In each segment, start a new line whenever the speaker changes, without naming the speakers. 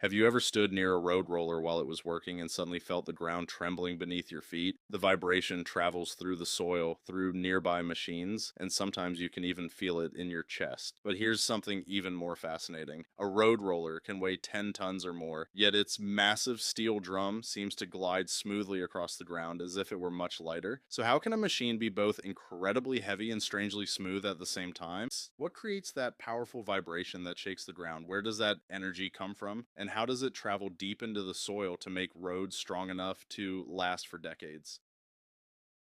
Have you ever stood near a road roller while it was working and suddenly felt the ground trembling beneath your feet? The vibration travels through the soil, through nearby machines, and sometimes you can even feel it in your chest. But here's something even more fascinating. A road roller can weigh 10 tons or more, yet its massive steel drum seems to glide smoothly across the ground as if it were much lighter. So how can a machine be both incredibly heavy and strangely smooth at the same time? What creates that powerful vibration that shakes the ground? Where does that energy come from? And how does it travel deep into the soil to make roads strong enough to last for decades?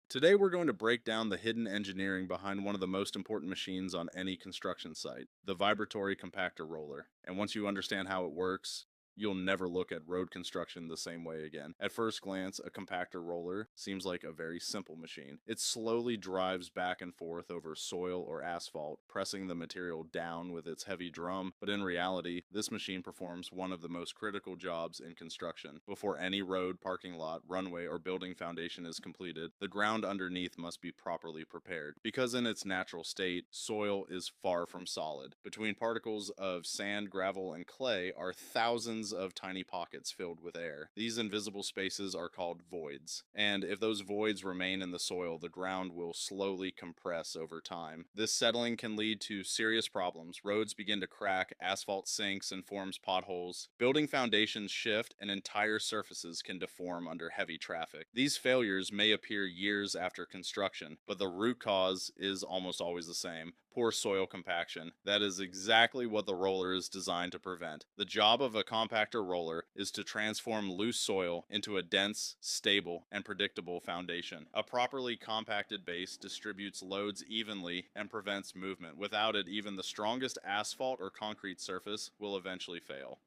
Today, we're going to break down the hidden engineering behind one of the most important machines on any construction site, the vibratory compactor roller. And once you understand how it works, you'll never look at road construction the same way again. At first glance, a compactor roller seems like a very simple machine. It slowly drives back and forth over soil or asphalt, pressing the material down with its heavy drum. But in reality, this machine performs one of the most critical jobs in construction. Before any road, parking lot, runway, or building foundation is completed, the ground underneath must be properly prepared. Because in its natural state, soil is far from solid. Between particles of sand, gravel, and clay are thousands of tiny pockets filled with air. These invisible spaces are called voids. And if those voids remain in the soil, the ground will slowly compress over time. This settling can lead to serious problems. Roads begin to crack, asphalt sinks and forms potholes. Building foundations shift, and entire surfaces can deform under heavy traffic. These failures may appear years after construction, but the root cause is almost always the same: poor soil compaction. That is exactly what the roller is designed to prevent. The job of a compactor roller is to transform loose soil into a dense, stable, and predictable foundation. A properly compacted base distributes loads evenly and prevents movement. Without it, even the strongest asphalt or concrete surface will eventually fail.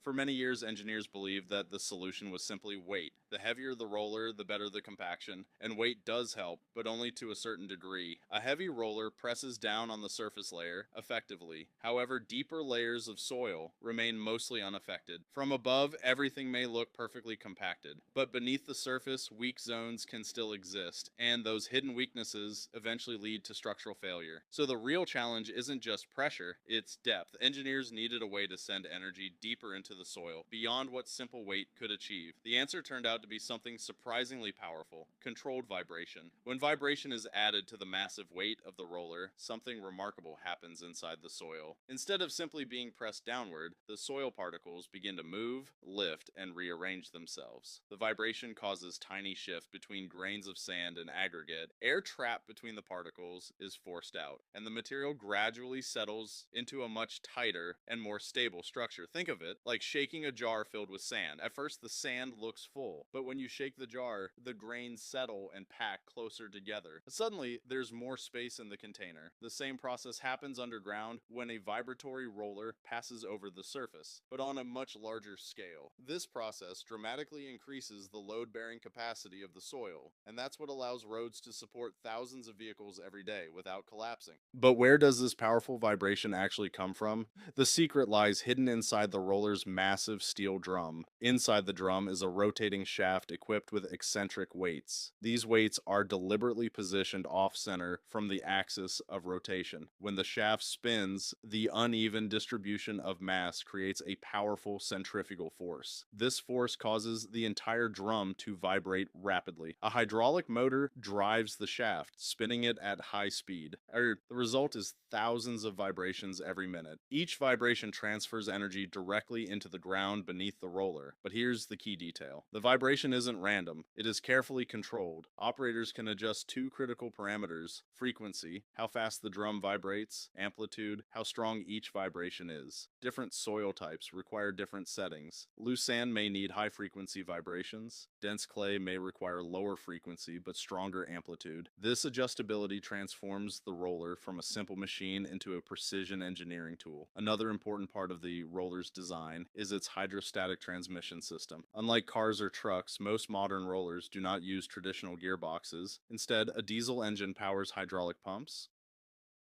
For many years, engineers believed that the solution was simply weight. The heavier the roller, the better the compaction, and weight does help, but only to a certain degree. A heavy roller presses down on the surface layer effectively. However, deeper layers of soil remain mostly unaffected. From above, everything may look perfectly compacted, but beneath the surface, weak zones can still exist, and those hidden weaknesses eventually lead to structural failure. So the real challenge isn't just pressure, it's depth. Engineers needed a way to send energy deeper into the soil, beyond what simple weight could achieve. The answer turned out to be something surprisingly powerful: controlled vibration. When vibration is added to the massive weight of the roller, something remarkable happens inside the soil. Instead of simply being pressed downward, the soil particles begin to move, lift, and rearrange themselves. The vibration causes tiny shift between grains of sand and aggregate. Air trapped between the particles is forced out, and the material gradually settles into a much tighter and more stable structure. Think of it like shaking a jar filled with sand. At first, the sand looks full, but when you shake the jar, the grains settle and pack closer together. Suddenly, there's more space in the container. The same process happens underground when a vibratory roller passes over the surface, but on a much larger scale. This process dramatically increases the load-bearing capacity of the soil, and that's what allows roads to support thousands of vehicles every day without collapsing. But where does this powerful vibration actually come from? The secret lies hidden inside the roller's massive steel drum. Inside the drum is a rotating shaft equipped with eccentric weights. These weights are deliberately positioned off-center from the axis of rotation. When the shaft spins, the uneven distribution of mass creates a powerful centrifugal force. This force causes the entire drum to vibrate rapidly. A hydraulic motor drives the shaft, spinning it at high speed. The result is thousands of vibrations every minute. Each vibration transfers energy directly into the ground beneath the roller. But here's the key detail: the vibration isn't random, it is carefully controlled. Operators can adjust two critical parameters: frequency, how fast the drum vibrates; amplitude, how strong each vibration is. Different soil types require different settings. Loose sand may need high frequency vibrations. Dense clay may require lower frequency but stronger amplitude. This adjustability transforms the roller from a simple machine into a precision engineering tool. Another important part of the roller's design is its hydrostatic transmission system. Unlike cars or trucks, most modern rollers do not use traditional gearboxes. Instead, a diesel engine powers hydraulic pumps.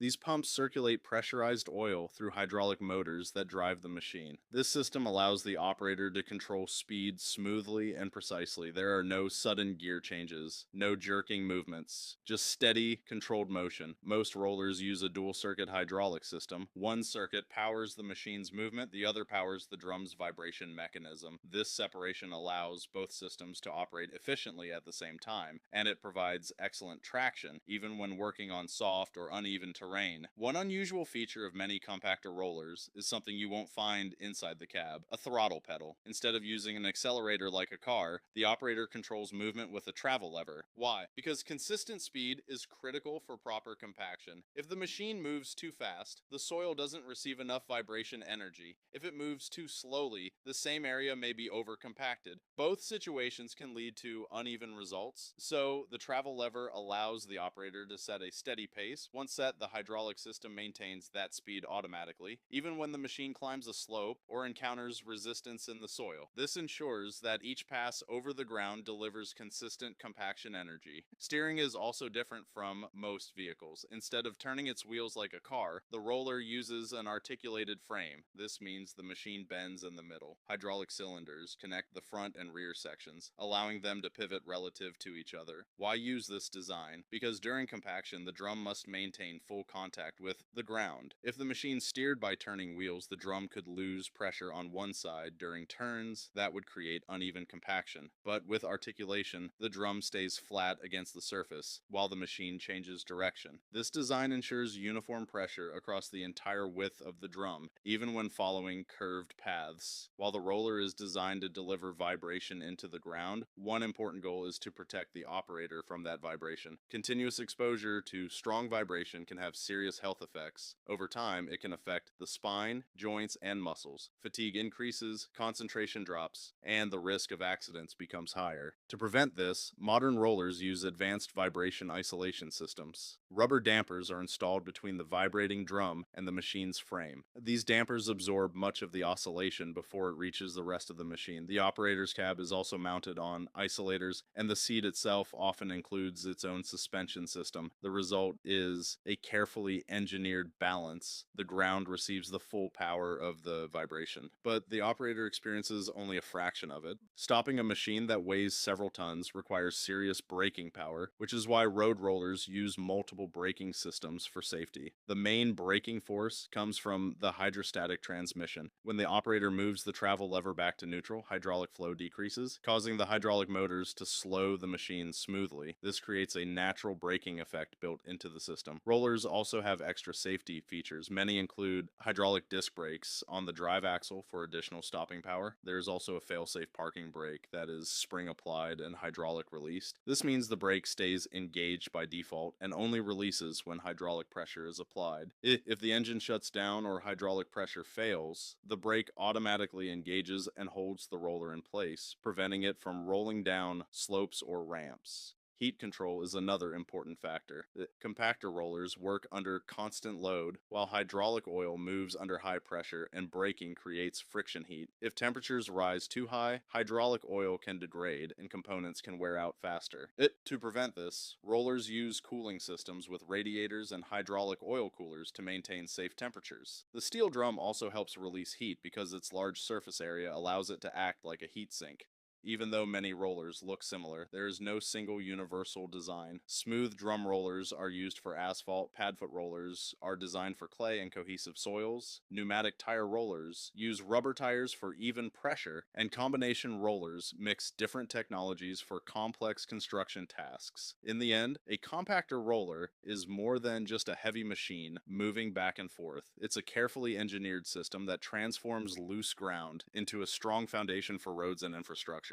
These pumps circulate pressurized oil through hydraulic motors that drive the machine. This system allows the operator to control speed smoothly and precisely. There are no sudden gear changes, no jerking movements, just steady, controlled motion. Most rollers use a dual circuit hydraulic system. One circuit powers the machine's movement, the other powers the drum's vibration mechanism. This separation allows both systems to operate efficiently at the same time, and it provides excellent traction, even when working on soft or uneven terrain. One unusual feature of many compactor rollers is something you won't find inside the cab: a throttle pedal. Instead of using an accelerator like a car, the operator controls movement with a travel lever. Why? Because consistent speed is critical for proper compaction. If the machine moves too fast, the soil doesn't receive enough vibration energy. If it moves too slowly, the same area may be overcompacted. Both situations can lead to uneven results, so the travel lever allows the operator to set a steady pace. Once set, the hydraulic system maintains that speed automatically, even when the machine climbs a slope or encounters resistance in the soil. This ensures that each pass over the ground delivers consistent compaction energy. Steering is also different from most vehicles. Instead of turning its wheels like a car, the roller uses an articulated frame. This means the machine bends in the middle. Hydraulic cylinders connect the front and rear sections, allowing them to pivot relative to each other. Why use this design? Because during compaction, the drum must maintain full contact with the ground. If the machine steered by turning wheels, the drum could lose pressure on one side during turns. That would create uneven compaction. But with articulation, the drum stays flat against the surface while the machine changes direction. This design ensures uniform pressure across the entire width of the drum, even when following curved paths. While the roller is designed to deliver vibration into the ground, one important goal is to protect the operator from that vibration. Continuous exposure to strong vibration can have serious health effects. Over time, it can affect the spine, joints, and muscles. Fatigue increases, concentration drops, and the risk of accidents becomes higher. To prevent this, modern rollers use advanced vibration isolation systems. Rubber dampers are installed between the vibrating drum and the machine's frame. These dampers absorb much of the oscillation before it reaches the rest of the machine. The operator's cab is also mounted on isolators, and the seat itself often includes its own suspension system. The result is a carefully engineered balance. The ground receives the full power of the vibration, but the operator experiences only a fraction of it. Stopping a machine that weighs several tons requires serious braking power, which is why road rollers use multiple braking systems for safety. The main braking force comes from the hydrostatic transmission. When the operator moves the travel lever back to neutral, hydraulic flow decreases, causing the hydraulic motors to slow the machine smoothly. This creates a natural braking effect built into the system. Rollers also have extra safety features. Many include hydraulic disc brakes on the drive axle for additional stopping power. There's also a fail-safe parking brake that is spring applied and hydraulic released. This means the brake stays engaged by default and only releases when hydraulic pressure is applied. If the engine shuts down or hydraulic pressure fails, the brake automatically engages and holds the roller in place, preventing it from rolling down slopes or ramps. Heat control is another important factor. Compactor rollers work under constant load, while hydraulic oil moves under high pressure and braking creates friction heat. If temperatures rise too high, hydraulic oil can degrade and components can wear out faster. To prevent this, rollers use cooling systems with radiators and hydraulic oil coolers to maintain safe temperatures. The steel drum also helps release heat because its large surface area allows it to act like a heat sink. Even though many rollers look similar, there is no single universal design. Smooth drum rollers are used for asphalt, padfoot rollers are designed for clay and cohesive soils, pneumatic tire rollers use rubber tires for even pressure, and combination rollers mix different technologies for complex construction tasks. In the end, a compactor roller is more than just a heavy machine moving back and forth. It's a carefully engineered system that transforms loose ground into a strong foundation for roads and infrastructure.